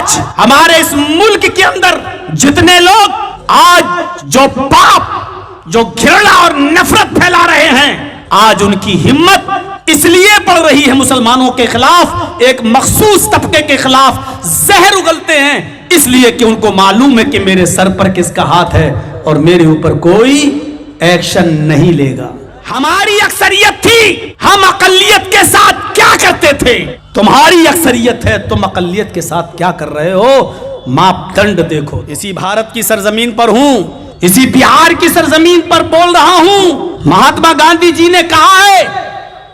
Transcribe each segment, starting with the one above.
आज हमारे इस मुल्क के अंदर जितने लोग आज जो पाप, जो घृणा और नफरत फैला रहे हैं, आज उनकी हिम्मत इसलिए बढ़ रही है मुसलमानों के खिलाफ, एक मखसूस तबके के खिलाफ जहर उगलते हैं, इसलिए कि उनको मालूम है कि मेरे सर पर किसका हाथ है और मेरे ऊपर कोई एक्शन नहीं लेगा। हमारी अक्सरियत थी, हम अकलियत के साथ क्या करते थे? तुम्हारी अक्सरियत है, तुम अकलियत के साथ क्या कर रहे हो? मापदंड देखो। इसी भारत की सरजमीन पर हूं, इसी बिहार की सरजमीन पर बोल रहा हूं। महात्मा गांधी जी ने कहा है,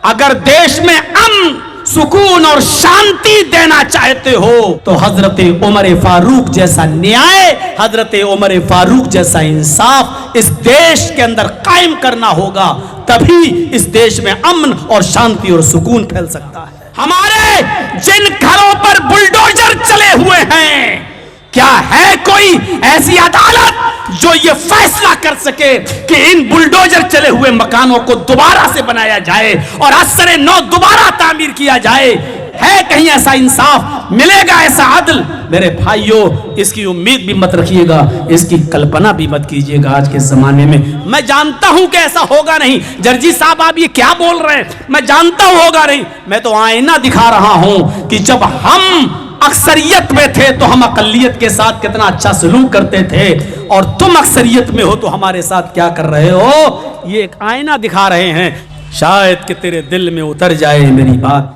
अगर देश में अमन, सुकून और शांति देना चाहते हो तो हजरत उमर फारूक जैसा न्याय, हजरत उमर फारूक जैसा इंसाफ इस देश के अंदर कायम करना होगा, तभी इस देश में अमन और शांति और सुकून फैल सकता है। हमारे जिन घरों पर बुलडोजर चले हुए हैं, क्या है कोई ऐसी अदालत जो ये फैसला कर सके कि इन बुलडोजर चले हुए मकानों को दोबारा से बनाया जाए और असरे नौ दोबारा तामीर किया जाए? है कहीं ऐसा इंसाफ? मिलेगा ऐसा अदल? मेरे भाइयों, इसकी उम्मीद भी मत रखिएगा, इसकी कल्पना भी मत कीजिएगा आज के जमाने में। मैं जानता हूं कि ऐसा होगा नहीं। जर्जी साहब, आप ये क्या बोल रहे हैं? मैं जानता हूं होगा नहीं। मैं तो आईना दिखा रहा हूं कि जब हम अक्सरियत में थे तो हम अकलियत के साथ कितना अच्छा सलूक करते थे, और तुम अक्सरियत में हो तो हमारे साथ क्या कर रहे हो? ये एक आईना दिखा रहे हैं। शायद कि तेरे दिल में उतर जाए मेरी बात।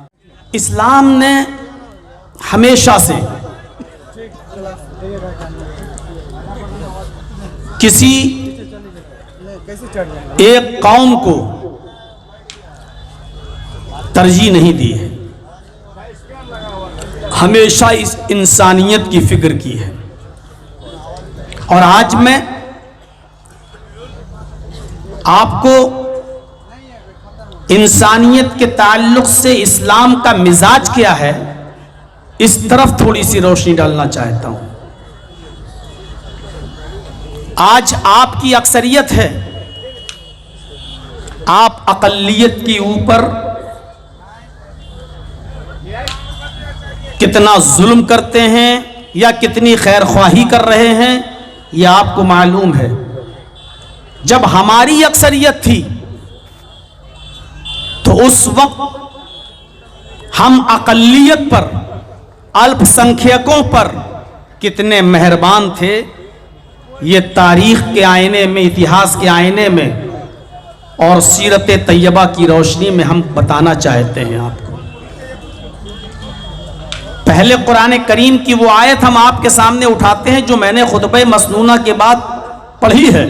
इस्लाम ने हमेशा से किसी एक कौम को तरजीह नहीं दी है, हमेशा इस इंसानियत की फिक्र की है। और आज मैं आपको इंसानियत के ताल्लुक से इस्लाम का मिजाज क्या है, इस तरफ थोड़ी सी रोशनी डालना चाहता हूं। आज आपकी अक्सरियत है, आप अकलियत के ऊपर कितना जुल्म करते हैं या कितनी खैर ख्वाही कर रहे हैं, यह आपको मालूम है। जब हमारी अक्सरियत थी तो उस वक्त हम अकलियत पर, अल्पसंख्यकों पर कितने मेहरबान थे, ये तारीख के आईने में, इतिहास के आईने में और सीरत तैयबा की रोशनी में हम बताना चाहते हैं आपको। पहले कुरान करीम की वो आयत हम आपके सामने उठाते हैं जो मैंने खुतबे मसनूना के बाद पढ़ी है,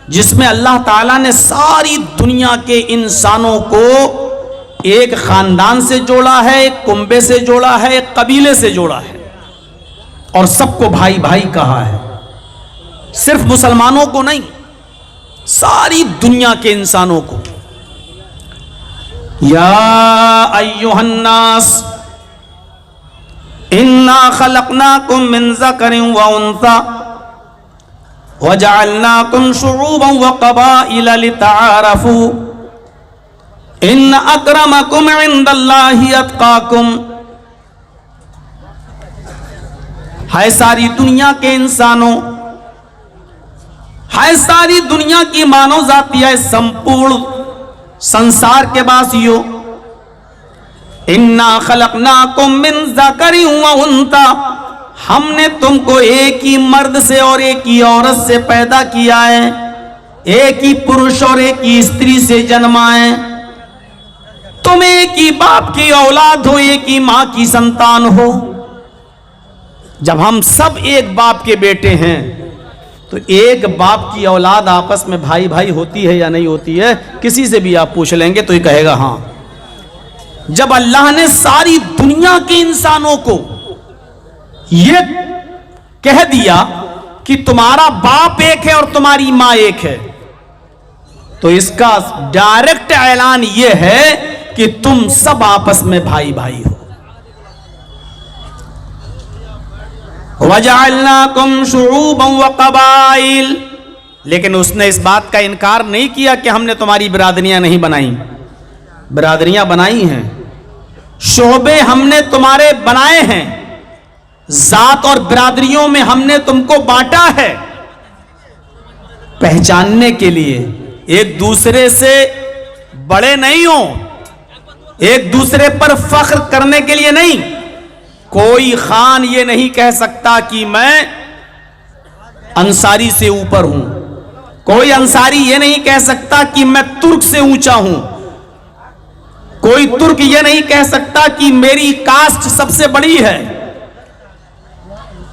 जिसमें अल्लाह ताला ने सारी दुनिया के इंसानों को एक खानदान से जोड़ा है, एक कुंबे से जोड़ा है, एक कबीले से जोड़ा है और सबको भाई भाई कहा है। सिर्फ मुसलमानों को नहीं, सारी दुनिया के इंसानों को। या अय्युहन्नास इन्ना खलकनाकुम मिन ज़करिन व उन्सा वजअलनाकुम शुऊबन व क़बाइला लितआरफू इन्न अक्रमकुम इंदल्लाहि अत्क़ाकुम। है सारी दुनिया के इंसानों, है सारी दुनिया की मानव जाति, है संपूर्ण संसार के वासियों। इन्ना खलकनाकुम मिन ज़करिन व उन्सा, हमने तुमको एक ही मर्द से और एक ही औरत से पैदा किया है, एक ही पुरुष और एक ही स्त्री से जन्माए। तुम एक ही बाप की औलाद हो, एक ही मां की संतान हो। जब हम सब एक बाप के बेटे हैं तो एक बाप की औलाद आपस में भाई भाई होती है या नहीं होती है? किसी से भी आप पूछ लेंगे तो ये कहेगा हाँ। जब अल्लाह ने सारी दुनिया के इंसानों को ये कह दिया कि तुम्हारा बाप एक है और तुम्हारी मां एक है, तो इसका डायरेक्ट ऐलान ये है कि तुम सब आपस में भाई भाई हो। वजअलनाकुम शुऊबन व क़बाइल, लेकिन उसने इस बात का इनकार नहीं किया कि हमने तुम्हारी बिरादरियां नहीं बनाई। बिरादरियां बनाई हैं, शोबे हमने तुम्हारे बनाए हैं, जात और बिरादरियों में हमने तुमको बांटा है पहचानने के लिए। एक दूसरे से बड़े नहीं हो, एक दूसरे पर फख्र करने के लिए नहीं। कोई खान ये नहीं कह सकता कि मैं अंसारी से ऊपर हूं, कोई अंसारी ये नहीं कह सकता कि मैं तुर्क से ऊंचा हूं, कोई तुर्क ये नहीं कह सकता कि मेरी कास्ट सबसे बड़ी है।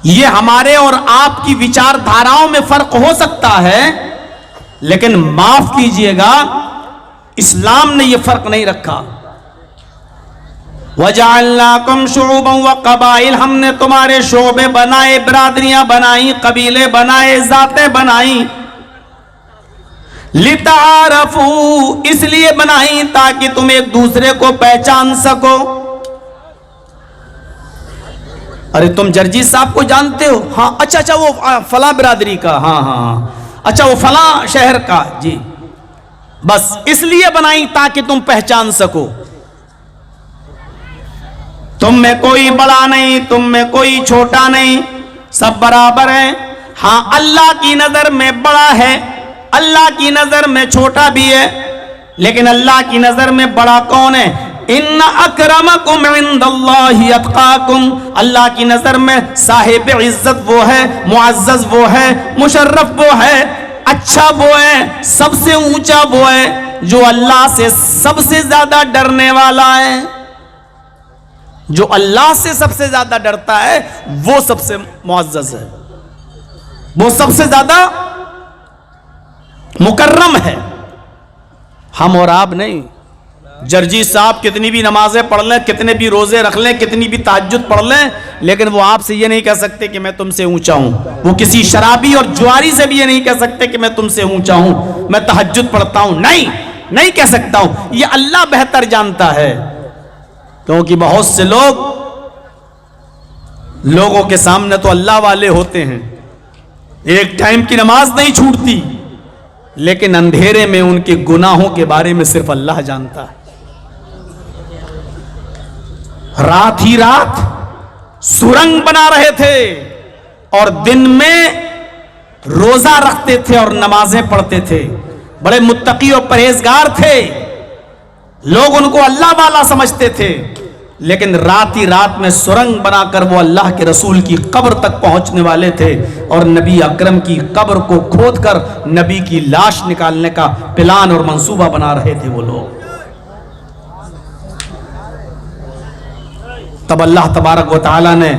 ये हमारे और आपकी विचारधाराओं में फर्क हो सकता है, लेकिन माफ कीजिएगा इस्लाम ने यह फर्क नहीं रखा। वजअलनाकुम शुअबन व कबाइल, हमने तुम्हारे शोबे बनाए, बिरादरियां बनाई, कबीले बनाए, जातें बनाई। लितारफू, इसलिए बनाई ताकि तुम एक दूसरे को पहचान सको। अरे तुम जर्जी साहब को जानते हो? हाँ, अच्छा वो फला बिरादरी का, हाँ, अच्छा वो फला शहर का, जी। बस इसलिए बनाई ताकि तुम पहचान सको। तुम में कोई बड़ा नहीं, तुम में कोई छोटा नहीं, सब बराबर है। हाँ, अल्लाह की नजर में बड़ा है, अल्लाह की नजर में छोटा भी है, लेकिन अल्लाह की नजर में बड़ा कौन है? इन्ना अकरमकुम इंदल्लाहि अत्काकुम, अल्लाह की नजर में साहिब इज्जत वो है, मुअज्जज वो है, मुशर्रफ वो है, अच्छा वो है, सबसे ऊंचा वो है जो अल्लाह से सबसे ज्यादा डरने वाला है। जो अल्लाह से सबसे ज्यादा डरता है वो सबसे मुअज्जज है, वो सबसे ज्यादा मुकर्रम है। हम और आप नहीं। जर्जी साहब कितनी भी नमाजें पढ़ लें, कितने भी रोजे रख लें, कितनी भी तहज्जुद पढ़ लें, लेकिन वो आपसे ये नहीं कह सकते कि मैं तुमसे ऊंचा हूं। वो किसी शराबी और जुआरी से भी ये नहीं कह सकते कि मैं तुमसे ऊंचा हूं, मैं तहज्जुद पढ़ता हूं। नहीं कह सकता हूं। ये अल्लाह बेहतर जानता है, क्योंकि बहुत से लोगों के सामने तो अल्लाह वाले होते हैं, एक टाइम की नमाज नहीं छूटती, लेकिन अंधेरे में उनके गुनाहों के बारे में सिर्फ अल्लाह जानता है। रात ही रात सुरंग बना रहे थे और दिन में रोजा रखते थे और नमाजें पढ़ते थे। बड़े मुत्तकी और परहेजगार थे, लोग उनको अल्लाह वाला समझते थे, लेकिन रात ही रात में सुरंग बनाकर वो अल्लाह के रसूल की कब्र तक पहुंचने वाले थे और नबी अकरम की कब्र को खोदकर नबी की लाश निकालने का प्लान और मंसूबा बना रहे थे वो लोग। तब अल्लाह तबारक व तआला ने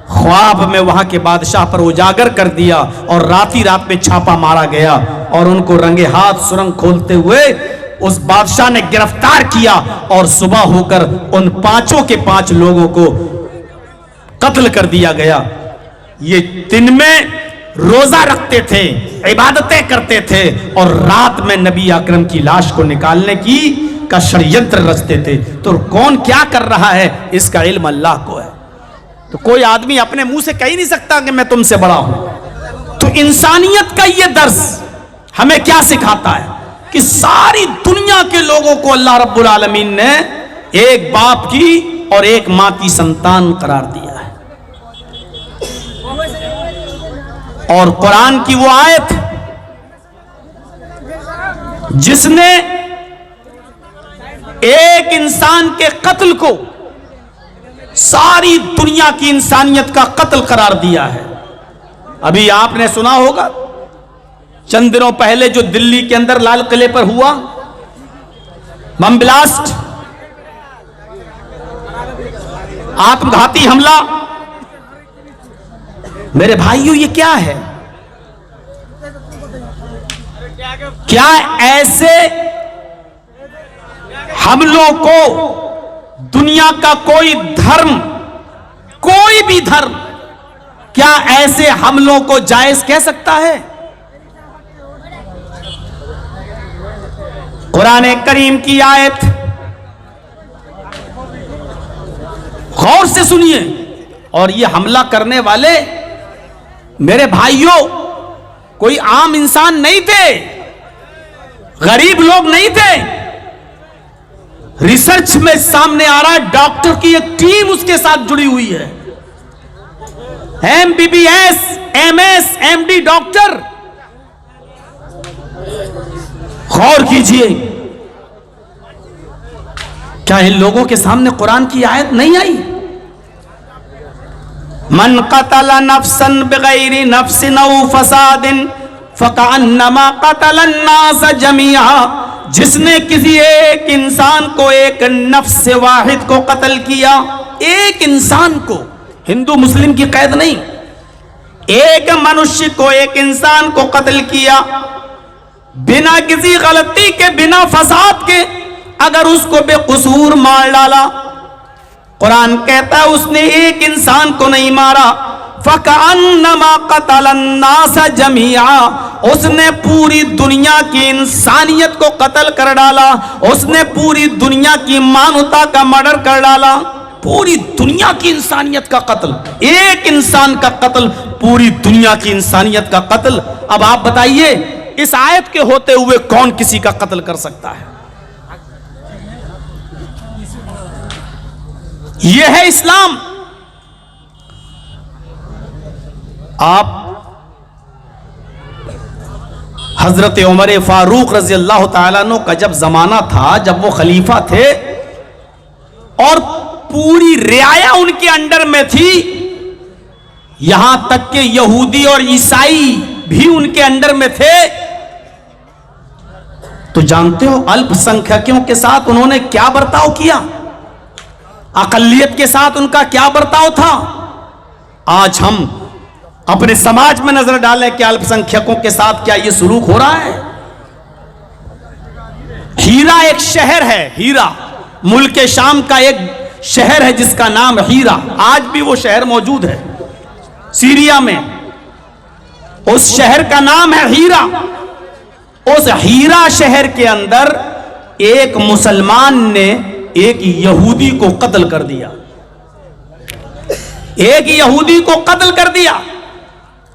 ख्वाब में वहां के बादशाह पर उजागर कर दिया और रात ही रात में छापा मारा गया और उनको रंगे हाथ सुरंग खोलते हुए उस बादशाह ने गिरफ्तार किया और सुबह होकर उन पांचों के 5 लोगों को कत्ल कर दिया गया। ये दिन में रोजा रखते थे, इबादतें करते थे और रात में नबी अकरम की लाश को निकालने की का षड्यंत्र रचते थे। तो कौन क्या कर रहा है इसका इल्म अल्लाह को है। तो कोई आदमी अपने मुंह से कह ही नहीं सकता कि मैं तुमसे बड़ा हूं। तो इंसानियत का ये दर्स हमें क्या सिखाता है कि सारी दुनिया के लोगों को अल्लाह रब्बुल आलमीन ने एक बाप की और एक मां की संतान करार दिया है। और कुरान की वो आयत जिसने एक इंसान के कत्ल को सारी दुनिया की इंसानियत का कत्ल करार दिया है। अभी आपने सुना होगा चंद दिनों पहले जो दिल्ली के अंदर लाल किले पर हुआ बम ब्लास्ट, आत्मघाती हमला। मेरे भाइयों, ये क्या है? क्या ऐसे हमलों को दुनिया का कोई धर्म, कोई भी धर्म, क्या ऐसे हमलों को जायज कह सकता है? कुरान करीम की आयत गौर से सुनिए। और ये हमला करने वाले मेरे भाइयों कोई आम इंसान नहीं थे, गरीब लोग नहीं थे। रिसर्च में सामने आ रहा है, डॉक्टर की एक टीम उसके साथ जुड़ी हुई है। MBBS, MS, MD doctor. गौर कीजिए, क्या इन लोगों के सामने कुरान की आयत नहीं आई? मन कतला नफ्सन बिगैरि नफ्सिन औ फसादिन फकअन्नमा कतला अन्नास जमीआ। जिसने किसी एक इंसान को, एक नफ्स वाहिद को कत्ल किया, एक इंसान को, हिंदू मुस्लिम की कैद नहीं, एक मनुष्य को, एक इंसान को कत्ल किया बिना किसी गलती के, बिना फसाद के, अगर उसको बेकसूर मार डाला, कुरान कहता है उसने एक इंसान को नहीं मारा, फकअन्नमा कतला अन्नास जमीआ, उसने पूरी दुनिया की इंसानियत को कत्ल कर डाला, उसने पूरी दुनिया की मानवता का मर्डर कर डाला। पूरी दुनिया की इंसानियत का कत्ल, एक इंसान का कत्ल, पूरी दुनिया की इंसानियत का कत्ल। अब आप बताइए, इस आयत के होते हुए कौन किसी का कत्ल कर सकता है? यह है इस्लाम। आप हजरत उमर फारूक रजी अल्लाह तआला अन्हु का जब जमाना था, जब वो खलीफा थे और पूरी रियाया उनके अंडर में थी, यहां तक कि यहूदी और ईसाई भी उनके अंडर में थे, तो जानते हो अल्पसंख्यकों के साथ उन्होंने क्या बर्ताव किया? अकलियत के साथ उनका क्या बर्ताव था? आज हम अपने समाज में नजर डालें कि अल्पसंख्यकों के साथ क्या यह सुलूक हो रहा है? हीरा एक शहर है, हीरा मुल्क शाम का एक शहर है जिसका नाम हीरा, आज भी वो शहर मौजूद है सीरिया में, उस शहर का नाम है हीरा। उस हीरा शहर के अंदर एक मुसलमान ने एक यहूदी को कत्ल कर दिया, एक यहूदी को कत्ल कर दिया।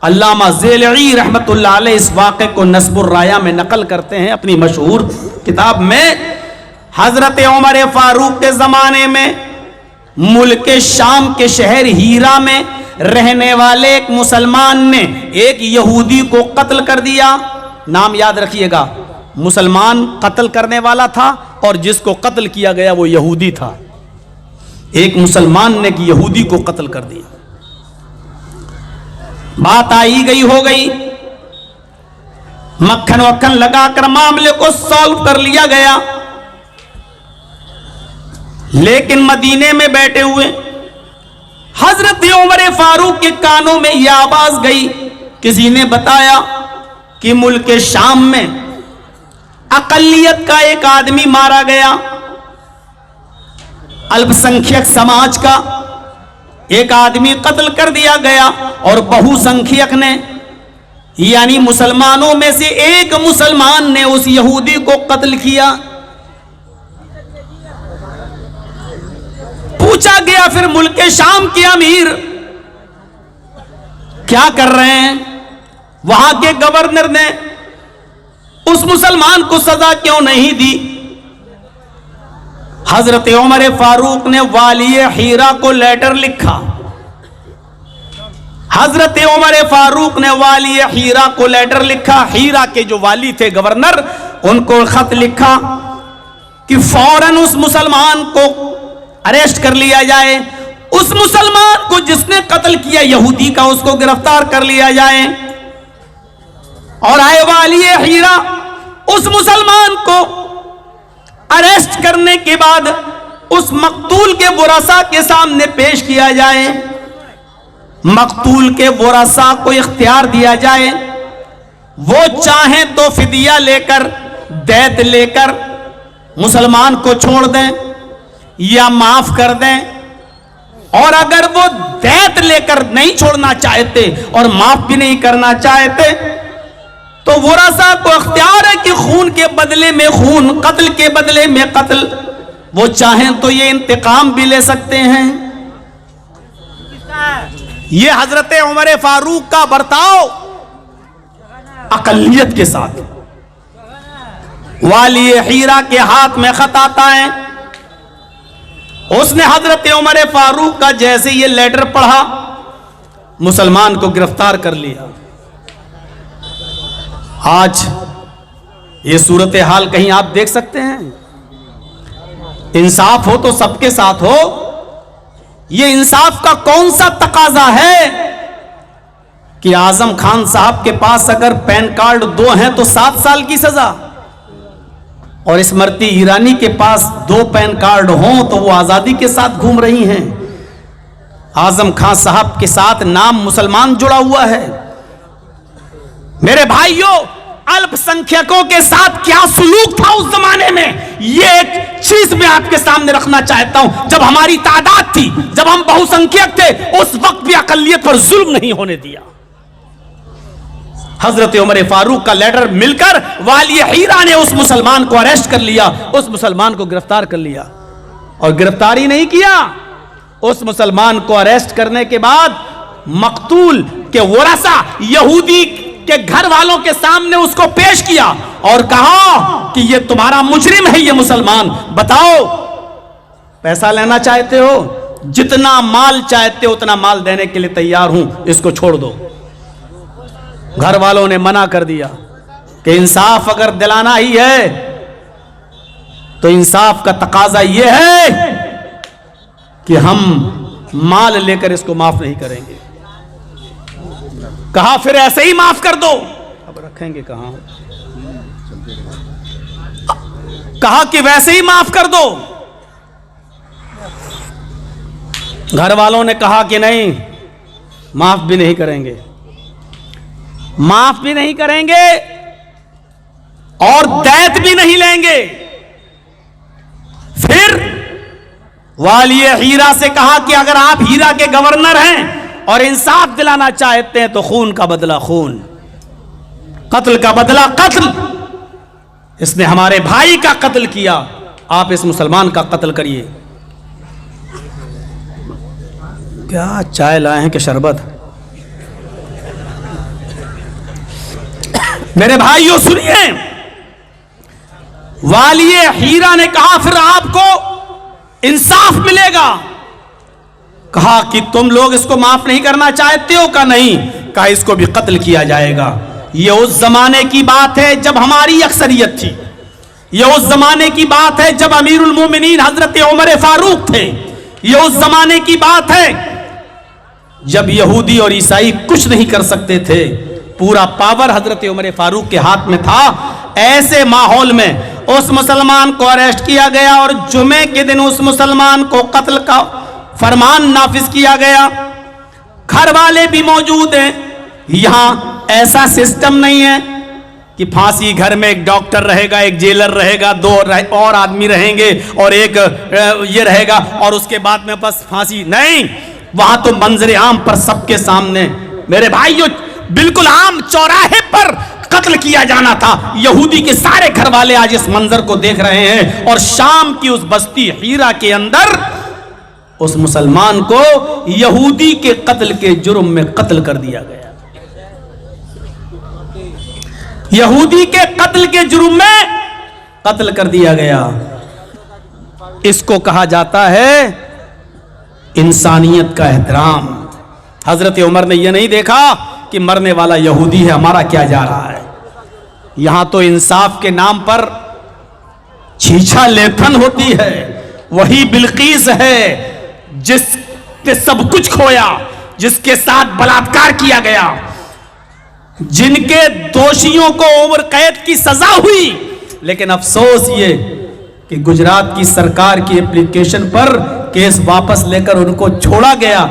अल्लामा ज़ेलई रहमतुल्लाह अलैह इस वाक़े को नस्बुर राया में नकल करते हैं अपनी मशहूर किताब में। हजरत उमर फारूक के जमाने में मुल्क शाम के शहर हीरा में रहने वाले एक मुसलमान ने एक यहूदी को कत्ल कर दिया। नाम याद रखिएगा, मुसलमान कत्ल करने वाला था और जिसको कत्ल किया गया वो यहूदी था। एक मुसलमान ने एक यहूदी को कत्ल कर दिया। बात आई गई हो गई, मक्खन वक्खन लगाकर मामले को सॉल्व कर लिया गया। लेकिन मदीने में बैठे हुए हजरत उमर फारूक के कानों में यह आवाज गई, किसी ने बताया कि मुल्क शाम में अकलियत का एक आदमी मारा गया, अल्पसंख्यक समाज का एक आदमी कत्ल कर दिया गया और बहुसंख्यक ने, यानी मुसलमानों में से एक मुसलमान ने उस यहूदी को कत्ल किया। पूछा गया फिर मुल्क शाम के अमीर क्या कर रहे हैं? वहां के गवर्नर ने उस मुसलमान को सजा क्यों नहीं दी? हजरत उमर फारूक ने वाली हीरा को लेटर लिखा। हजरत उमर फारूक ने वाली हीरा को लेटर लिखा। हीरा के जो वाली थे गवर्नर, उनको खत लिखा कि फौरन उस मुसलमान को अरेस्ट कर लिया जाए, उस मुसलमान को जिसने कत्ल किया यहूदी का, उसको गिरफ्तार कर लिया जाए। और आए वाली हीरा उस मुसलमान को अरेस्ट करने के बाद उस मकतूल के वरसा के सामने पेश किया जाए, मकतूल के वरसा को इख्तियार दिया जाए, वो चाहें तो फिदिया लेकर, दैत लेकर मुसलमान को छोड़ दें या माफ कर दें, और अगर वो दैत लेकर नहीं छोड़ना चाहते और माफ भी नहीं करना चाहते तो वरसा को इख्तियार है कि खून के बदले में खून, कत्ल के बदले में कत्ल, वो चाहें तो ये इंतकाम भी ले सकते हैं। ये हजरत उमर फारूक का बर्ताव अकलियत के साथ। वाली हीरा के हाथ में खत आता है, उसने हजरत उमर फारूक का जैसे ये लेटर पढ़ा, मुसलमान को गिरफ्तार कर लिया। आज ये सूरत हाल कहीं आप देख सकते हैं? इंसाफ हो तो सबके साथ हो। ये इंसाफ का कौन सा तकाजा है कि आजम खान साहब के पास अगर पैन कार्ड 2 हैं तो 7 साल की सजा, और स्मृति ईरानी के पास 2 पैन कार्ड हों तो वो आजादी के साथ घूम रही हैं। आजम खान साहब के साथ नाम मुसलमान जुड़ा हुआ है। मेरे भाइयों, अल्पसंख्यकों के साथ क्या सुलूक था उस जमाने में, ये एक चीज मैं आपके सामने रखना चाहता हूं। जब हमारी तादाद थी, जब हम बहुसंख्यक थे, उस वक्त भी अकलियत पर जुल्म नहीं होने दिया। हजरत उमर फारूक का लेटर मिलकर वाली हीरा ने उस मुसलमान को अरेस्ट कर लिया, उस मुसलमान को गिरफ्तार कर लिया। और गिरफ्तारी नहीं किया, उस मुसलमान को अरेस्ट करने के बाद मकतूल के वरसा यहूदी के घर वालों के सामने उसको पेश किया और कहा कि ये तुम्हारा मुजरिम है, ये मुसलमान, बताओ पैसा लेना चाहते हो, जितना माल चाहते हो उतना माल देने के लिए तैयार हूं, इसको छोड़ दो। घर वालों ने मना कर दिया कि इंसाफ अगर दिलाना ही है तो इंसाफ का तकाजा यह है कि हम माल लेकर इसको माफ नहीं करेंगे। कहा फिर ऐसे ही माफ कर दो। अब रखेंगे कहां? कहा कि वैसे ही माफ कर दो। घर वालों ने कहा कि नहीं, माफ भी नहीं करेंगे, माफ भी नहीं करेंगे और दैत भी नहीं लेंगे। फिर वाली हीरा से कहा कि अगर आप हीरा के गवर्नर हैं और इंसाफ दिलाना चाहते हैं तो खून का बदला खून, कत्ल का बदला कत्ल। इसने हमारे भाई का कत्ल किया, आप इस मुसलमान का कत्ल करिए। क्या चाय लाए हैं कि शरबत? मेरे भाइयों सुनिए, वाली हीरा ने कहा फिर आपको इंसाफ मिलेगा। कहा कि तुम लोग इसको माफ नहीं करना चाहते हो? का नहीं। कहा इसको भी कत्ल किया जाएगा। यह उस जमाने की बात है जब हमारी अक्सरियत थी, यह उस जमाने की बात है जब अमीरुल मोमिनीन हजरत उमर फारूक थे, यह उस जमाने की बात है जब यहूदी और ईसाई कुछ नहीं कर सकते थे, पूरा पावर हजरत उमर फारूक के हाथ में था। ऐसे माहौल में उस मुसलमान को अरेस्ट किया गया और जुमे के दिन उस मुसलमान को कत्ल का फरमान नाफिज किया गया। घर वाले भी मौजूद हैं। यहां ऐसा सिस्टम नहीं है कि फांसी घर में एक डॉक्टर रहेगा, एक जेलर रहेगा, 2 और आदमी रहेंगे और एक ये रहेगा और उसके बाद में बस फांसी। नहीं, वहां तो मंजर आम पर सबके सामने, मेरे भाइयों, बिल्कुल आम चौराहे पर कत्ल किया जाना था। यहूदी के सारे घर वाले आज इस मंजर को देख रहे हैं। और शाम की उस बस्ती हीरा के अंदर उस मुसलमान को यहूदी के कत्ल के जुर्म में कत्ल कर दिया गया। यहूदी के कत्ल के जुर्म में कत्ल कर दिया गया। इसको कहा जाता है इंसानियत का एहतराम। हजरत उमर ने यह नहीं देखा कि मरने वाला यहूदी है, हमारा क्या जा रहा है। यहां तो इंसाफ के नाम पर छीछा लेखन होती है। वही बिल्कीस है जिसने सब कुछ खोया, जिसके साथ बलात्कार किया गया, जिनके दोषियों को उम्र कैद की सजा हुई। लेकिन अफसोस ये कि गुजरात की सरकार की एप्लीकेशन पर केस वापस लेकर उनको छोड़ा गया,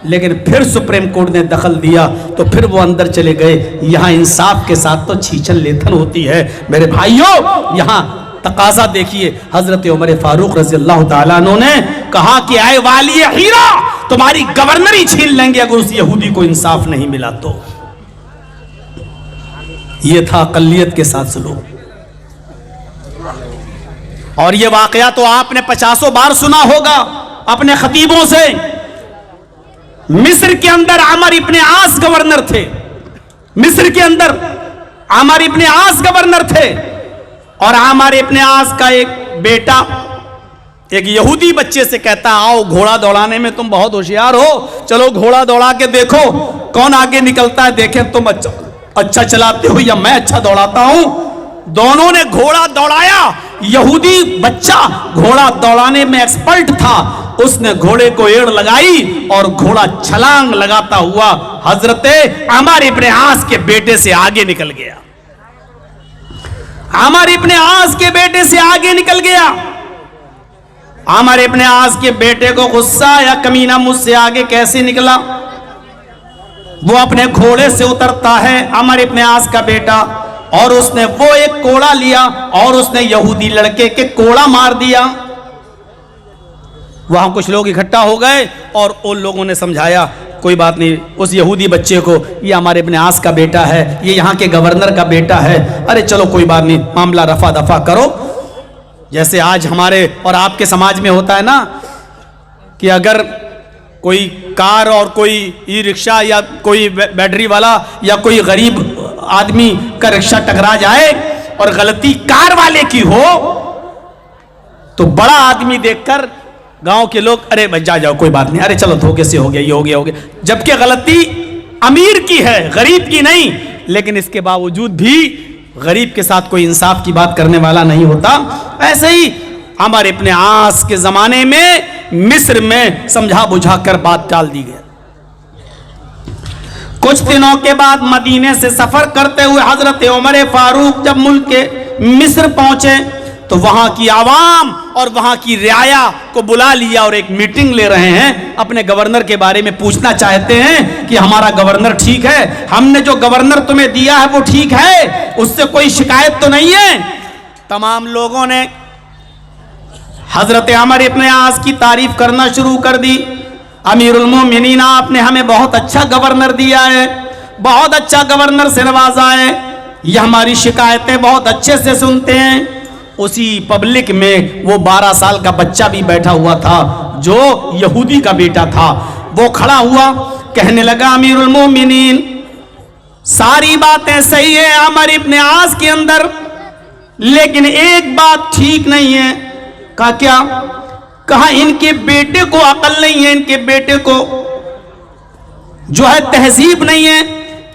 लेकिन फिर सुप्रीम कोर्ट ने दखल दिया तो फिर वो अंदर चले गए। यहां इंसाफ के साथ तो छीछन लेथन होती है। मेरे भाइयों, यहां तकाजा देखिए, हजरत उमर फारूक रजी अल्लाह तआला अन्हु ने कहा कि आए वाली हीरा, तुम्हारी गवर्नरी छीन लेंगे अगर उस यहूदी को इंसाफ नहीं मिला तो। यह था अकलियत के साथ सलूक। और यह वाकया तो आपने 50 बार सुना होगा अपने खतीबों से। मिस्र के अंदर आमर इब्ने आस गवर्नर थे। मिस्र के अंदर आमर इब्ने आस गवर्नर थे और आमर इब्ने आस का एक बेटा एक यहूदी बच्चे से कहता, आओ घोड़ा दौड़ाने में तुम बहुत होशियार हो, चलो घोड़ा दौड़ा के देखो। कौन आगे निकलता है, देखें तुम अच्छा चलाते हो या मैं अच्छा दौड़ाता हूं। दोनों ने घोड़ा दौड़ाया। यहूदी बच्चा घोड़ा दौड़ाने में एक्सपर्ट था, उसने घोड़े को एड़ लगाई और घोड़ा छलांग लगाता हुआ हजरते अमर इब्ने आस के बेटे से आगे निकल गया। अमर इब्ने आस के बेटे से आगे निकल गया। अमर इब्ने आस के बेटे को गुस्सा आया, कमीना मुझसे आगे कैसे निकला। वो अपने घोड़े से उतरता है अमर इब्ने आस का बेटा, और उसने वो एक कोड़ा लिया और उसने यहूदी लड़के के कोड़ा मार दिया। वहां कुछ लोग इकट्ठा हो गए और उन लोगों ने समझाया कोई बात नहीं, उस यहूदी बच्चे को, ये हमारे इब्ने आस का बेटा है, ये यहाँ के गवर्नर का बेटा है, अरे चलो कोई बात नहीं, मामला रफा दफा करो। जैसे आज हमारे और आपके समाज में होता है ना कि अगर कोई कार और कोई ई रिक्शा या कोई बैटरी वाला या कोई गरीब आदमी का रिक्शा टकरा जाए और गलती कार वाले की हो, तो बड़ा आदमी देखकर गांव के लोग, अरे भाई जाओ कोई बात नहीं, अरे चलो धोखे से हो गया, ये हो गया, हो गया, जबकि गलती अमीर की है, गरीब की नहीं। लेकिन इसके बावजूद भी गरीब के साथ कोई इंसाफ की बात करने वाला नहीं होता। ऐसे ही अमर इब्ने आस के जमाने में मिस्र में समझा बुझाकर बात टाल दी गई। कुछ दिनों के बाद मदीने से सफर करते हुए हजरत उमर फारूक जब मुल्क के मिस्र पहुंचे तो वहां की आवाम और वहां की रियाया को बुला लिया और एक मीटिंग ले रहे हैं। अपने गवर्नर के बारे में पूछना चाहते हैं कि हमारा गवर्नर ठीक है, हमने जो गवर्नर तुम्हें दिया है वो ठीक है, उससे कोई शिकायत तो नहीं है। तमाम लोगों ने हजरत अमर इब्ने आस की तारीफ करना शुरू कर दी। अमीरुल मोमिनीन, आपने हमें बहुत अच्छा गवर्नर दिया है, बहुत अच्छा गवर्नर से नवाजा है, यह हमारी शिकायतें बहुत अच्छे से सुनते हैं। उसी पब्लिक में वो 12 साल का बच्चा भी बैठा हुआ था जो यहूदी का बेटा था। वो खड़ा हुआ, कहने लगा अमीरुल मोमिनीन, सारी बातें सही है अमर इब्ने आस के अंदर, लेकिन एक बात ठीक नहीं है। कहा क्या? कहा इनके बेटे को अकल नहीं है, इनके बेटे को जो है तहजीब नहीं है।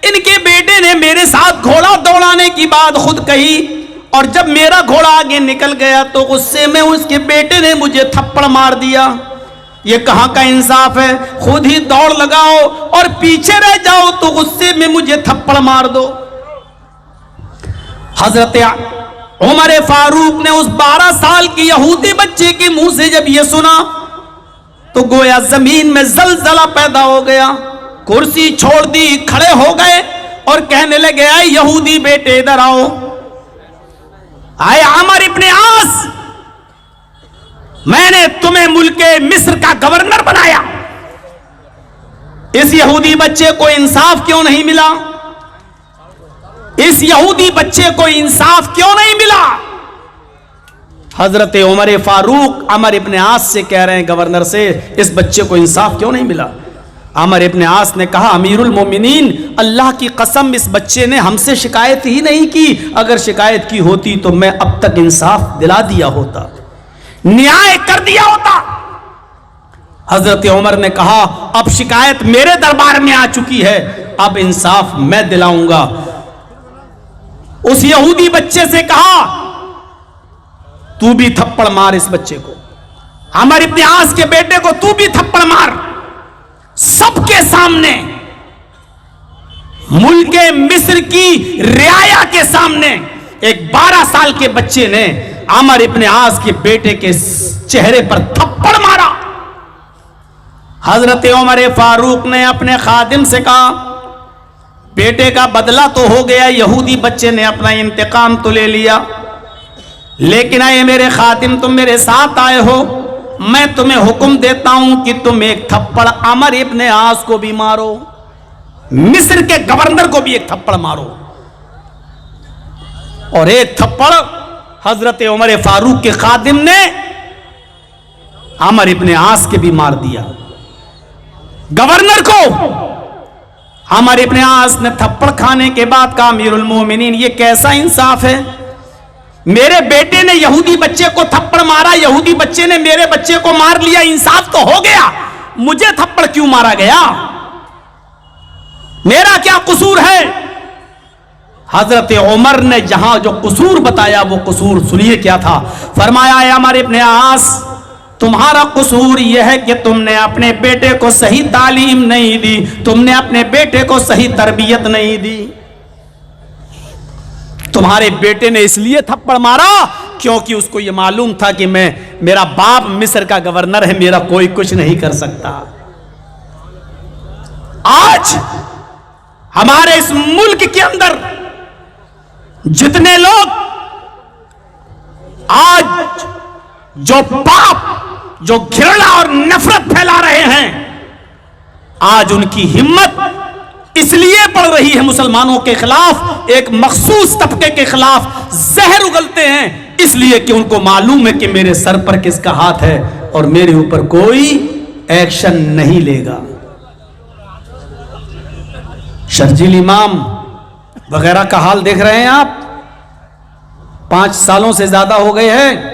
इनके बेटे ने मेरे साथ घोड़ा दौड़ाने की बात खुद कही और जब मेरा घोड़ा आगे निकल गया तो गुस्से में उसके बेटे ने मुझे थप्पड़ मार दिया। ये कहां का इंसाफ है? खुद ही दौड़ लगाओ और पीछे रह जाओ तो गुस्से में मुझे थप्पड़ मार दो। हजरत उमर फारूक ने उस 12 साल के यहूदी बच्चे के मुंह से जब ये सुना तो गोया जमीन में जलजला पैदा हो गया। कुर्सी छोड़ दी, खड़े हो गए और कहने लगे, आए यहूदी बेटे इधर आओ। आए अमर इब्ने आस, मैंने तुम्हें मुल्क मिस्र का गवर्नर बनाया, इस यहूदी बच्चे को इंसाफ क्यों नहीं मिला? इस यहूदी बच्चे को इंसाफ क्यों नहीं मिला? हजरत उमर फारूक अमर इब्ने आस से कह रहे हैं गवर्नर से, इस बच्चे को इंसाफ क्यों नहीं मिला? अमर इब्ने आस ने कहा, अमीरुल मोमिनीन, अल्लाह की कसम इस बच्चे ने हमसे शिकायत ही नहीं की, अगर शिकायत की होती तो मैं अब तक इंसाफ दिला दिया होता, न्याय कर दिया होता। हजरत उमर ने कहा, अब शिकायत मेरे दरबार में आ चुकी है, अब इंसाफ मैं दिलाऊंगा। उस यहूदी बच्चे से कहा, तू भी थप्पड़ मार इस बच्चे को, अमर इब्ने आस के बेटे को तू भी थप्पड़ मार। सबके सामने, मुल्क मिस्र की रियाया के सामने एक 12 साल के बच्चे ने अमर इब्ने आस के बेटे के चेहरे पर थप्पड़ मारा। हजरत उमर फारूक ने अपने खादिम से कहा, बेटे का बदला तो हो गया, यहूदी बच्चे ने अपना इंतकाम तो ले लिया, लेकिन आए मेरे खादिम, तुम मेरे साथ आए हो, मैं तुम्हें हुक्म देता हूं कि तुम एक थप्पड़ अमर इब्ने आस को भी मारो, मिस्र के गवर्नर को भी एक थप्पड़ मारो। और एक थप्पड़ हजरत उमर फारूक के खादिम ने अमर इब्ने आस के भी मार दिया। गवर्नर को अमर इब्ने आस ने थप्पड़ खाने के बाद कहा, अमीरुल मोमिनीन, ये कैसा इंसाफ है? मेरे बेटे ने यहूदी बच्चे को थप्पड़ मारा, यहूदी बच्चे ने मेरे बच्चे को मार लिया, इंसाफ तो हो गया, मुझे थप्पड़ क्यों मारा गया? मेरा क्या कसूर है? हजरत उमर ने जहां जो कसूर बताया वो कसूर सुनिए क्या था। फरमाया, है अमर इब्ने आस, तुम्हारा कसूर यह है कि तुमने अपने बेटे को सही तालीम नहीं दी, तुमने अपने बेटे को सही तरबियत नहीं दी। तुम्हारे बेटे ने इसलिए थप्पड़ मारा क्योंकि उसको यह मालूम था कि मेरा बाप मिस्र का गवर्नर है, मेरा कोई कुछ नहीं कर सकता। आज हमारे इस मुल्क के अंदर जितने लोग आज जो पाप, जो घृणा और नफरत फैला रहे हैं, आज उनकी हिम्मत इसलिए बढ़ रही है मुसलमानों के खिलाफ, एक मखसूस तबके के खिलाफ जहर उगलते हैं, इसलिए कि उनको मालूम है कि मेरे सर पर किसका हाथ है और मेरे ऊपर कोई एक्शन नहीं लेगा। शर्जील इमाम वगैरह का हाल देख रहे हैं आप, 5 सालों से ज्यादा हो गए हैं।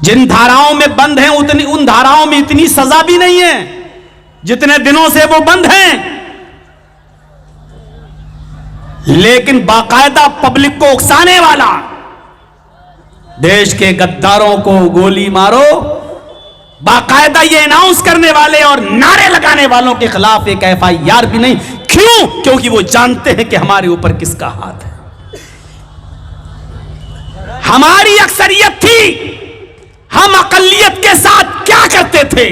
जिन धाराओं में बंद हैं उन धाराओं में इतनी सजा भी नहीं है जितने दिनों से वो बंद हैं, लेकिन बाकायदा पब्लिक को उकसाने वाला, देश के गद्दारों को गोली मारो, बाकायदा ये अनाउंस करने वाले और नारे लगाने वालों के खिलाफ एक FIR भी नहीं। क्यों? क्योंकि वो जानते हैं कि हमारे ऊपर किसका हाथ है। हमारी अक्सरियत थी, हम अकलियत के साथ क्या करते थे?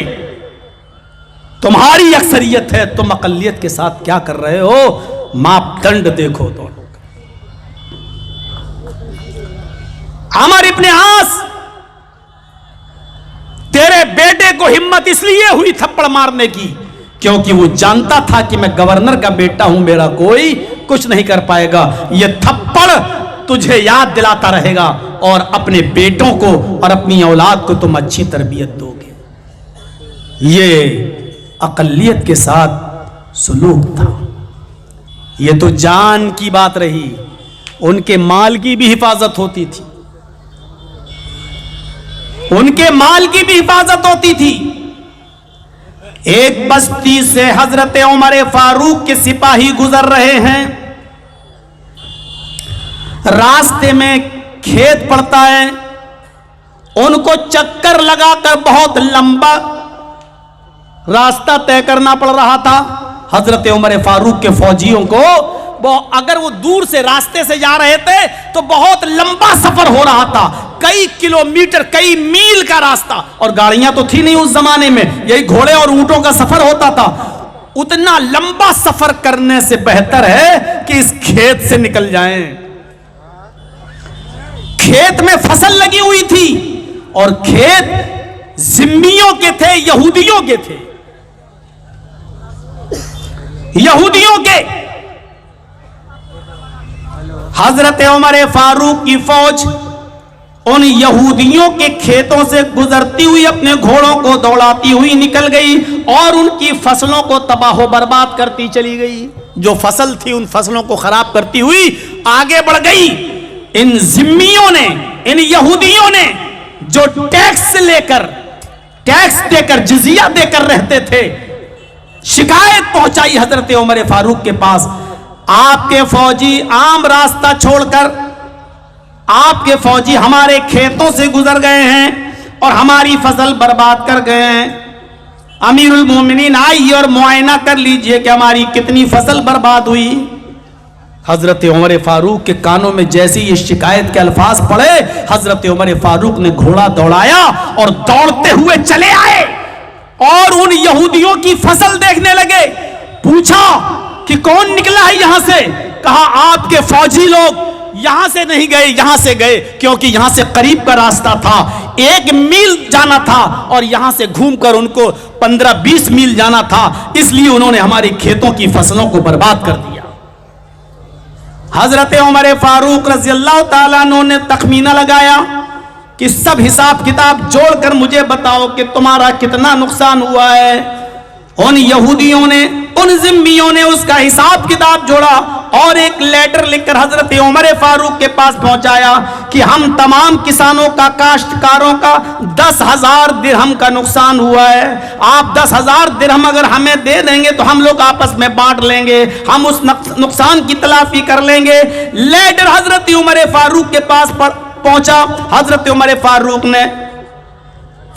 तुम्हारी अक्सरियत है, तुम अकलियत के साथ क्या कर रहे हो? मापदंड देखो दोनों का। अमर इब्ने आस, तेरे बेटे को हिम्मत इसलिए हुई थप्पड़ मारने की क्योंकि वो जानता था कि मैं गवर्नर का बेटा हूं, मेरा कोई कुछ नहीं कर पाएगा। ये थप्पड़ तुझे याद दिलाता रहेगा और अपने बेटों को और अपनी औलाद को तुम अच्छी तरबियत दोगे। ये अकलियत के साथ सुलूक था। ये तो जान की बात रही, उनके माल की भी हिफाजत होती थी, उनके माल की भी हिफाजत होती थी। एक बस्ती से हजरत उमर फारूक के सिपाही गुजर रहे हैं, रास्ते में खेत पड़ता है, उनको चक्कर लगाकर बहुत लंबा रास्ता तय करना पड़ रहा था। हजरत उमर फारूक के फौजियों को अगर वो दूर से रास्ते से जा रहे थे तो बहुत लंबा सफर हो रहा था, कई किलोमीटर, कई मील का रास्ता, और गाड़ियां तो थी नहीं उस जमाने में, यही घोड़े और ऊंटों का सफर होता था। उतना लंबा सफर करने से बेहतर है कि इस खेत से निकल जाएं। खेत में फसल लगी हुई थी और खेत जिम्मियों के थे, यहूदियों के थे, यहूदियों के। हजरत उमर फारूक की फौज उन यहूदियों के खेतों से गुजरती हुई अपने घोड़ों को दौड़ाती हुई निकल गई और उनकी फसलों को तबाह बर्बाद करती चली गई। जो फसल थी उन फसलों को खराब करती हुई आगे बढ़ गई। इन जिम्मियों ने, इन यहूदियों ने जो टैक्स देकर जिजिया देकर रहते थे, शिकायत पहुंचाई हजरत उमर फारूक के पास। आपके फौजी आम रास्ता छोड़कर, आपके फौजी हमारे खेतों से गुजर गए हैं और हमारी फसल बर्बाद कर गए हैं। अमीरुल मोमिनीन आइए और मुआयना कर लीजिए कि हमारी कितनी फसल बर्बाद हुई। हजरत उमर फारूक के कानों में जैसे ये शिकायत के अल्फाज पड़े, हजरत उमर फारूक ने घोड़ा दौड़ाया और दौड़ते हुए चले आए और उन यहूदियों की फसल देखने लगे। पूछा कि कौन निकला है यहां से? कहा आपके फौजी लोग यहां से नहीं गए, यहां से गए क्योंकि यहां से करीब का रास्ता था, 1 मील जाना था और यहां से घूमकर उनको 15-20 मील जाना था, इसलिए उन्होंने हमारी खेतों की फसलों को बर्बाद कर दिया। हजरत उमर फारूक रज़ी अल्लाह ताला अन्हु ने तखमीना लगाया कि सब हिसाब किताब जोड़कर मुझे बताओ कि तुम्हारा कितना नुकसान हुआ है। उन यहूदियों ने, उन जिम्मियों ने उसका हिसाब किताब जोड़ा और एक लेटर लिखकर हजरत उमर फारूक के पास पहुंचाया कि हम तमाम किसानों का, काश्तकारों का 10,000 दिरहम का नुकसान हुआ है। आप 10,000 दिरहम अगर हमें दे देंगे तो हम लोग आपस में बांट लेंगे, हम उस नुकसान की तलाफी कर लेंगे। लेटर हजरत उमर फारूक के पास पहुंचा। हजरत उमर फारूक ने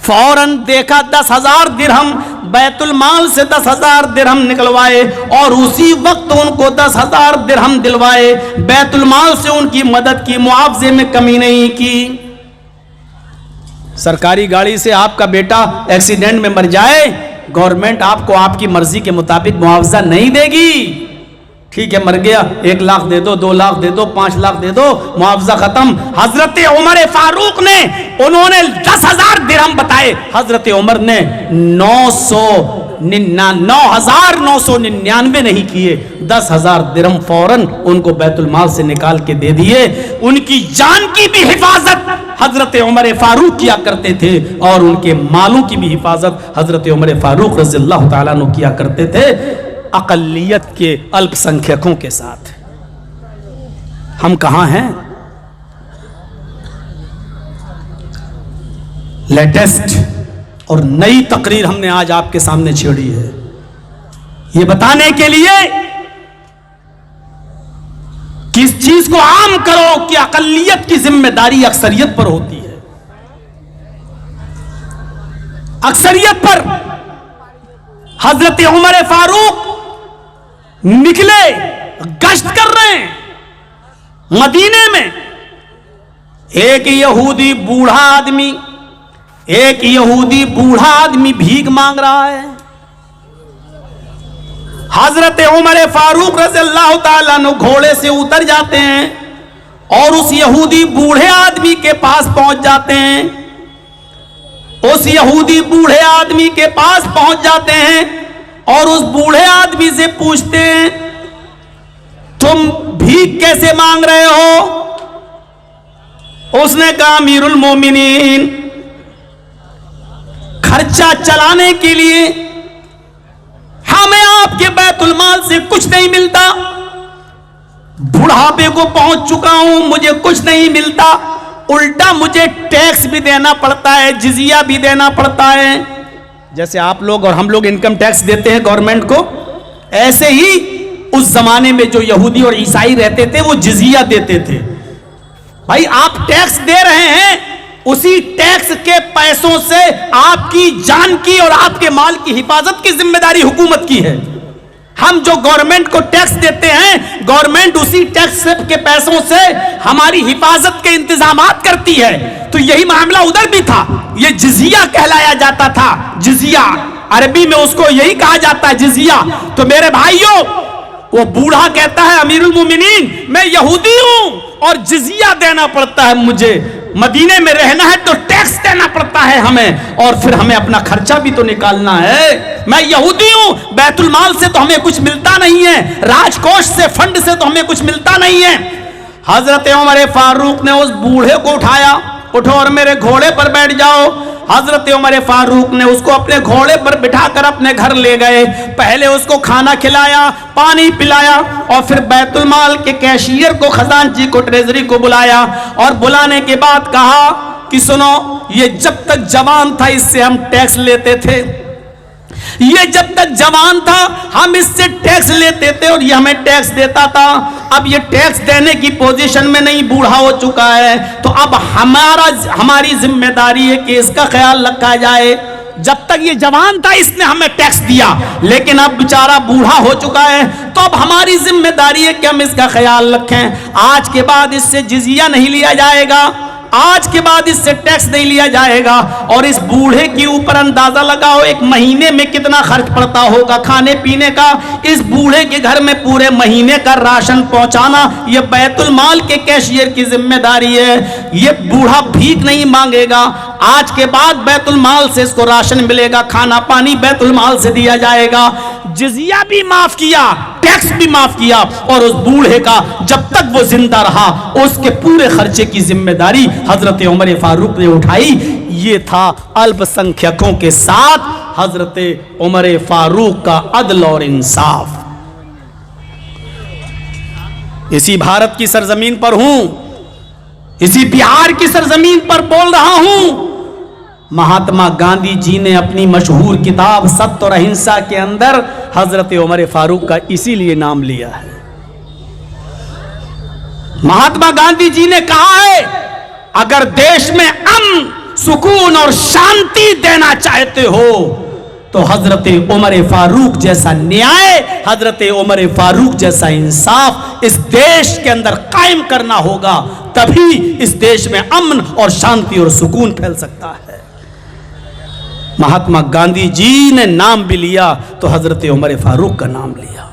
फौरन देखा 10,000 दिरहम, बैतुल माल से 10,000 दिरहम निकलवाए और उसी वक्त उनको 10,000 दिरहम दिलवाए। बैतुल माल से उनकी मदद की, मुआवजे में कमी नहीं की। सरकारी गाड़ी से आपका बेटा एक्सीडेंट में मर जाए, गवर्नमेंट आपको आपकी मर्जी के मुताबिक मुआवजा नहीं देगी। ठीक है, मर गया, 1 लाख दे दो, 2 लाख दे दो, 5 लाख दे दो, मुआवजा खत्म। हजरत उमर फारूक ने, उन्होंने 10,000 दिरहम बताए, हजरत उमर ने 9,999 नहीं किए, 10,000 दिरहम फौरन उनको बैतुल माल से निकाल के दे दिए। उनकी जान की भी हिफाजत हजरत उमर फारूक किया करते थे और उनके मालों की भी हिफाजत हजरत उमर फारूक रज़ियल्लाहु ताला अन्हु किया करते थे, अक़लियत के, अल्पसंख्यकों के साथ। हम कहां हैं? लेटेस्ट और नई तकरीर हमने आज आपके सामने छेड़ी है, ये बताने के लिए कि इस चीज को आम करो कि अक़लियत की जिम्मेदारी अक्सरियत पर होती है। अक्सरियत पर हजरत उमर फारूक निकले, गश्त कर रहे हैं मदीने में। एक यहूदी बूढ़ा आदमी भीख मांग रहा है। हजरत उमर फारूक रज़ियल्लाहु ताला अन्हु घोड़े से उतर जाते हैं और उस यहूदी बूढ़े आदमी के पास पहुंच जाते हैं। उस यहूदी बूढ़े आदमी के पास पहुंच जाते हैं और उस बूढ़े आदमी से पूछते हैं, तुम भीख कैसे मांग रहे हो? उसने कहा, अमीरुल मोमिनीन, खर्चा चलाने के लिए हमें आपके बैतुल माल से कुछ नहीं मिलता, बुढ़ापे को पहुंच चुका हूं, मुझे कुछ नहीं मिलता, उल्टा मुझे टैक्स भी देना पड़ता है, जिजिया भी देना पड़ता है। जैसे आप लोग और हम लोग इनकम टैक्स देते हैं गवर्नमेंट को, ऐसे ही उस जमाने में जो यहूदी और ईसाई रहते थे वो जिजिया देते थे। भाई आप टैक्स दे रहे हैं, उसी टैक्स के पैसों से आपकी जान की और आपके माल की हिफाजत की जिम्मेदारी हुकूमत की है। हम जो गवर्नमेंट को टैक्स देते हैं, गवर्नमेंट उसी टैक्स के पैसों से हमारी हिफाजत के इंतजामात करती है। तो यही मामला उधर भी था, ये जिजिया कहलाया जाता था। जिजिया अरबी में उसको यही कहा जाता है, जिजिया। तो मेरे भाइयों, वो बूढ़ा कहता है, अमीरुल मोमिनीन, मैं यहूदी हूं और जिजिया देना पड़ता है मुझे, मदीने में रहना है तो टैक्स देना पड़ता है हमें, और फिर हमें अपना खर्चा भी तो निकालना है। मैं यहूदी हूं, बैतुल माल से तो हमें कुछ मिलता नहीं है, राजकोष से, फंड से तो हमें कुछ मिलता नहीं है। हजरत उमर फारूक ने उस बूढ़े को उठाया, उठो और मेरे घोड़े पर बैठ जाओ। हजरत उमर फारूक ने उसको अपने घोड़े पर बिठाकर अपने घर ले गए। पहले उसको खाना खिलाया, पानी पिलाया और फिर बैतुल माल के कैशियर को, खजांची को, ट्रेजरी को बुलाया और बुलाने के बाद कहा कि सुनो, ये जब तक जवान था इससे हम टैक्स लेते थे, ये जब तक जवान था हम इससे टैक्स लेते थे और ये हमें टैक्स देता था। अब ये टैक्स देने की पोजीशन में नहीं, बूढ़ा हो चुका है, तो अब हमारी जिम्मेदारी है कि इसका ख्याल रखा जाए। जब तक ये जवान था इसने हमें टैक्स दिया, लेकिन अब बेचारा बूढ़ा हो चुका है, तो अब हमारी जिम्मेदारी है कि हम इसका ख्याल रखें। आज के बाद इससे जिजिया नहीं लिया जाएगा, आज के बाद इससे टैक्स नहीं लिया जाएगा। और इस बूढ़े के ऊपर अंदाजा लगाओ एक महीने में कितना खर्च पड़ता होगा खाने पीने का। इस बूढ़े के घर में पूरे महीने का राशन पहुंचाना ये बैतुल माल के कैशियर की जिम्मेदारी है। ये बूढ़ा भीख नहीं मांगेगा, आज के बाद बैतुल माल से इसको राशन मिलेगा, खाना पानी बैतुल माल से दिया जाएगा। जिजिया भी माफ किया, टैक्स भी माफ किया, और उस बूढ़े का जब तक वो जिंदा रहा उसके पूरे खर्चे की जिम्मेदारी हजरत उमर फारूक ने उठाई। ये था अल्पसंख्यकों के साथ हजरत उमर फारूक का अदल और इंसाफ। इसी भारत की सरजमीन पर हूं, इसी बिहार की सरजमीन पर बोल रहा हूं। महात्मा गांधी जी ने अपनी मशहूर किताब सत्य और अहिंसा के अंदर हजरत उमर फारूक का इसीलिए नाम लिया है। महात्मा गांधी जी ने कहा है, अगर देश में अमन, सुकून और शांति देना चाहते हो तो हजरत उमर फारूक जैसा न्याय, हजरत उमर फारूक जैसा इंसाफ इस देश के अंदर कायम करना होगा, तभी इस देश में अमन और शांति और सुकून फैल सकता है। महात्मा गांधी जी ने नाम भी लिया तो हजरत उमर फारूक का नाम लिया।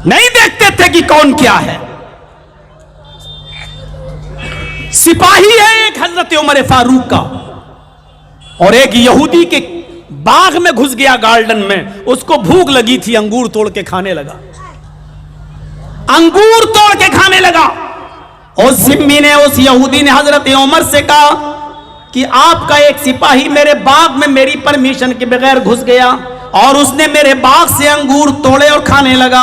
नहीं देखते थे कि कौन क्या है। सिपाही है एक हजरत उमर फारूक का, और एक यहूदी के बाग में घुस गया, गार्डन में, उसको भूख लगी थी, अंगूर तोड़ के खाने लगा, अंगूर तोड़ के खाने लगा। उस जिम्मी ने, उस यहूदी ने हजरत उमर से कहा कि आपका एक सिपाही मेरे बाग में मेरी परमिशन के बगैर घुस गया और उसने मेरे बाग से अंगूर तोड़े और खाने लगा।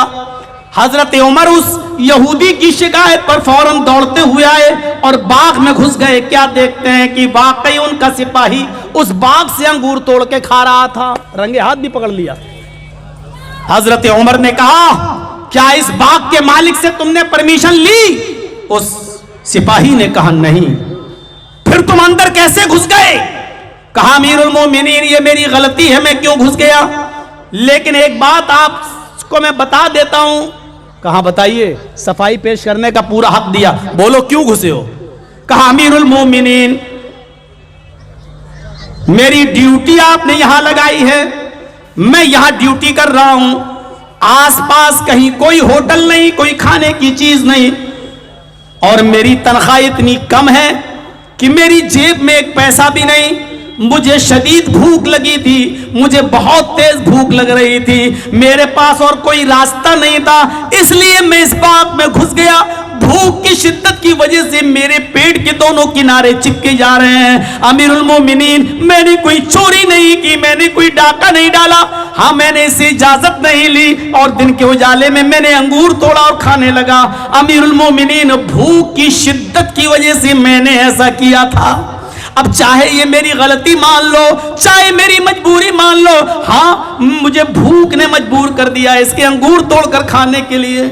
हजरत उमर उस यहूदी की शिकायत पर फौरन दौड़ते हुए आए और बाग में घुस गए। क्या देखते हैं कि वाकई उनका सिपाही उस बाग से अंगूर तोड़ के खा रहा था, रंगे हाथ भी पकड़ लिया। हजरत उमर ने कहा, क्या इस बाग के मालिक से तुमने परमिशन ली? उस सिपाही ने कहा, नहीं। फिर तुम अंदर कैसे घुस गए? कहा, अमीरुल मोमिनीन, ये मेरी गलती है, मैं क्यों घुस गया, लेकिन एक बात आपको मैं बता देता हूं। कहा, बताइए। सफाई पेश करने का पूरा हक दिया। बोलो क्यों घुसे हो? कहा, अमीरुल मोमिनीन, मेरी ड्यूटी आपने यहां लगाई है, मैं यहां ड्यूटी कर रहा हूं, आसपास कहीं कोई होटल नहीं, कोई खाने की चीज नहीं, और मेरी तनख्वाह इतनी कम है कि मेरी जेब में एक पैसा भी नहीं। मुझे शदीद भूख लगी थी, मुझे बहुत तेज भूख लग रही थी, मेरे पास और कोई रास्ता नहीं था, इसलिए मैं इस बाग में घुस गया। भूख की शिद्दत की वजह से मेरे पेट के दोनों किनारे चिपके जा रहे हैं। अमीरुल मोमिनीन, मैंने कोई चोरी नहीं की, मैंने कोई डाका नहीं डाला, हाँ मैंने इससे इजाजत नहीं ली, और दिन के उजाले में मैंने अंगूर तोड़ा और खाने लगा। अमीरुल मोमिनीन, भूख की शिद्दत की वजह से मैंने ऐसा किया था। अब चाहे ये मेरी गलती मान लो, चाहे मेरी मजबूरी मान लो, हाँ मुझे भूख ने मजबूर कर दिया इसके अंगूर तोड़कर खाने के लिए।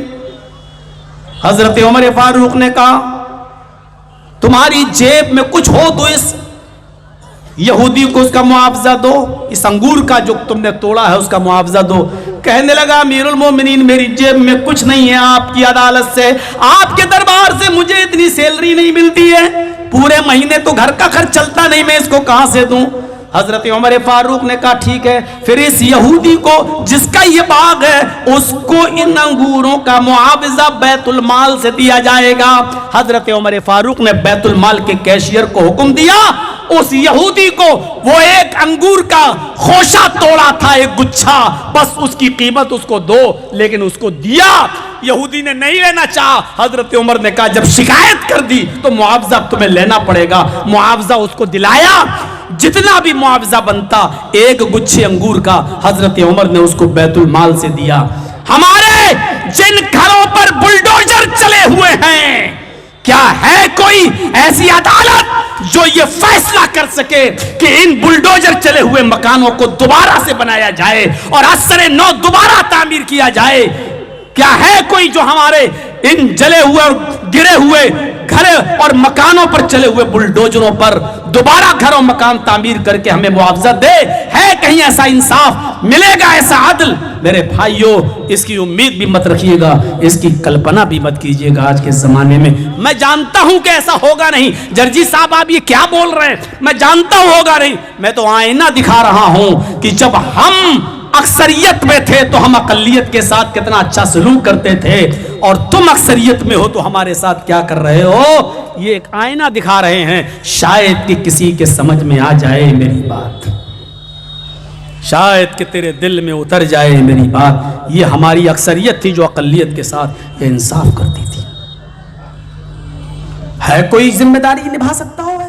हजरत उमर फारूक ने कहा, तुम्हारी जेब में कुछ हो तो इस यहूदी को उसका मुआवजा दो, इस अंगूर का जो तुमने तोड़ा है उसका मुआवजा दो। कहने लगा, अमीरुल मोमिनीन, मेरी जेब में कुछ नहीं है, आपकी अदालत से, आपके दरबार से मुझे इतनी सैलरी नहीं मिलती है, पूरे महीने तो घर का खर्च चलता नहीं, मैं इसको कहां से दूं? हजरत उमर फारूक ने कहा, ठीक है, फिर इस यहूदी को जिसका ये बाग है उसको इन अंगूरों का मुआवजा बैतुल माल से दिया जाएगा। हजरत उमर फारूक ने बैतुल माल के कैशियर को हुक्म दिया, उस यहूदी को, वो एक अंगूर का खोशा तोड़ा था, एक गुच्छा, बस उसकी कीमत उसको दो, लेकिन उसको दिया। यहूदी ने नहीं लेना चाहा। हजरत उमर ने कहा, जब शिकायत कर दी तो मुआवजा तुम्हें लेना पड़ेगा। मुआवजा उसको दिलाया, जितना भी मुआवजा बनता, एक गुच्छे अंगूर का हजरत उमर ने उसको बैतुल माल से दिया। हमारे जिन घरों पर बुलडोजर चले हुए हैं, क्या है कोई ऐसी अदालत जो ये फैसला कर सके कि इन बुलडोजर चले हुए मकानों को दोबारा से बनाया जाए और असरे नौ दोबारा तामीर किया जाए? क्या है कोई जो हमारे इन जले हुए और गिरे हुए घर और मकानों पर चले हुए बुलडोजरों पर दोबारा घर और मकान तामीर करके हमें मुआवजा दे? है कहीं ऐसा इंसाफ मिलेगा, ऐसा अदल? मेरे भाइयों, इसकी उम्मीद भी मत रखिएगा, इसकी कल्पना भी मत कीजिएगा आज के जमाने में। मैं जानता हूं कि ऐसा होगा नहीं। जर्जी साहब, आप ये क्या बोल रहे हैं? मैं जानता हूं होगा नहीं। मैं तो आईना दिखा रहा हूं कि जब हम अक्सरियत में थे तो हम अकलियत के साथ कितना अच्छा सलूक करते थे, और तुम अक्सरियत में हो तो हमारे साथ क्या कर रहे हो? ये एक आईना दिखा रहे हैं। शायद कि किसी के समझ में आ जाए मेरी बात, शायद कि तेरे दिल में उतर जाए मेरी बात। ये हमारी अक्सरियत थी जो अकलियत के साथ ये इंसाफ करती थी। है कोई जिम्मेदारी निभा सकता हो?